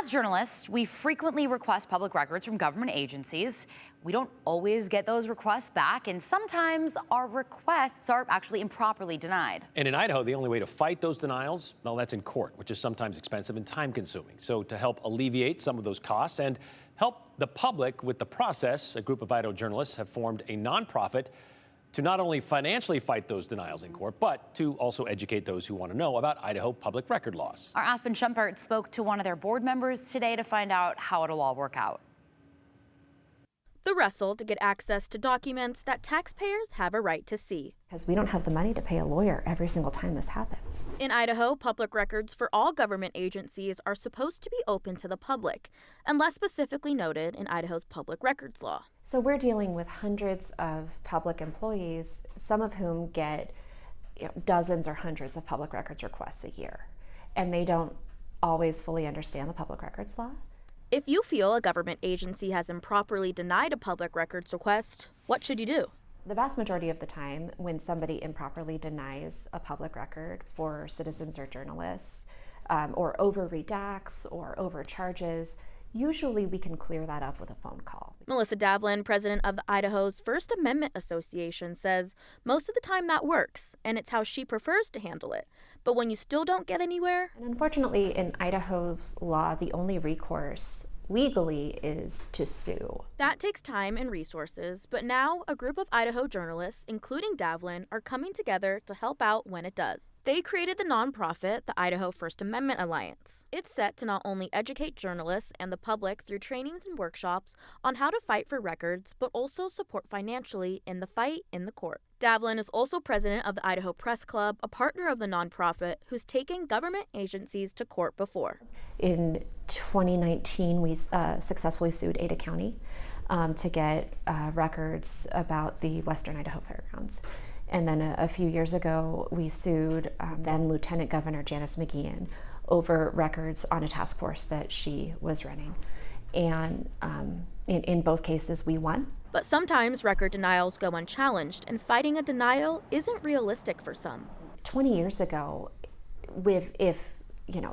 As journalists, we frequently request public records from government agencies. We don't always get those requests back, and sometimes our requests are actually improperly denied. And in Idaho, the only way to fight those denials, well, that's in court, which is sometimes expensive and time-consuming. So to help alleviate some of those costs and help the public with the process, a group of Idaho journalists have formed a nonprofit to not only financially fight those denials in court, but to also educate those who want to know about Idaho public record laws. Our Aspen Shumpert spoke to one of their board members today to find out how it'll all work out. The wrestle to get access to documents that taxpayers have a right to see. Because we don't have the money to pay a lawyer every single time this happens. In Idaho, public records for all government agencies are supposed to be open to the public, unless specifically noted in Idaho's public records law. So we're dealing with hundreds of public employees, some of whom get dozens or hundreds of public records requests a year, and they don't always fully understand the public records law. If you feel a government agency has improperly denied a public records request, what should you do? The vast majority of the time, when somebody improperly denies a public record for citizens or journalists, or over-redacts or overcharges, usually we can clear that up with a phone call. Melissa Davlin, president of the Idaho's First Amendment Association, says most of the time that works, and it's how she prefers to handle it. But when you still don't get anywhere? And unfortunately, in Idaho's law, the only recourse legally is to sue. That takes time and resources, but now a group of Idaho journalists, including Davlin, are coming together to help out when it does. They created the nonprofit, the Idaho First Amendment Alliance. It's set to not only educate journalists and the public through trainings and workshops on how to fight for records, but also support financially in the fight in the court. Davlin is also president of the Idaho Press Club, a partner of the nonprofit who's taken government agencies to court before. In 2019, we successfully sued Ada County to get records about the Western Idaho Fairgrounds. And then a few years ago, we sued then Lieutenant Governor Janice McGeehan over records on a task force that she was running. And in both cases, we won. But sometimes record denials go unchallenged, and fighting a denial isn't realistic for some. 20 years ago, if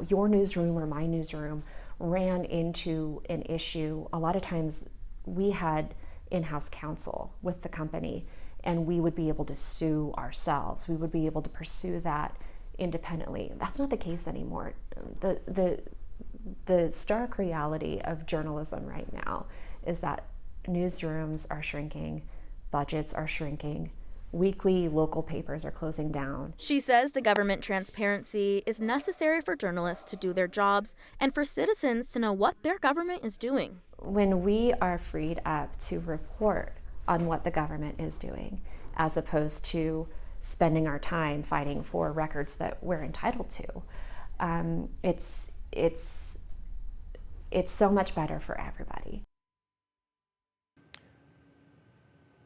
your newsroom or my newsroom ran into an issue, a lot of times we had in-house counsel with the company, and we would be able to sue ourselves. We would be able to pursue that independently. That's not the case anymore. The stark reality of journalism right now is that newsrooms are shrinking, budgets are shrinking, weekly local papers are closing down. She says the government transparency is necessary for journalists to do their jobs and for citizens to know what their government is doing. When we are freed up to report on what the government is doing, as opposed to spending our time fighting for records that we're entitled to, it's so much better for everybody.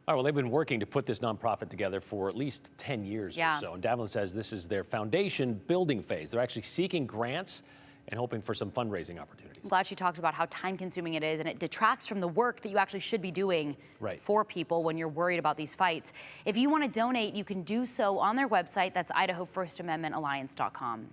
All right, well, they've been working to put this nonprofit together for at least 10 years or so. And Davlin says this is their foundation building phase. They're actually seeking grants and hoping for some fundraising opportunities. I'm glad she talked about how time-consuming it is, and it detracts from the work that you actually should be doing for people when you're worried about these fights. If you want to donate, you can do so on their website. That's IdahoFirstAmendmentAlliance.com.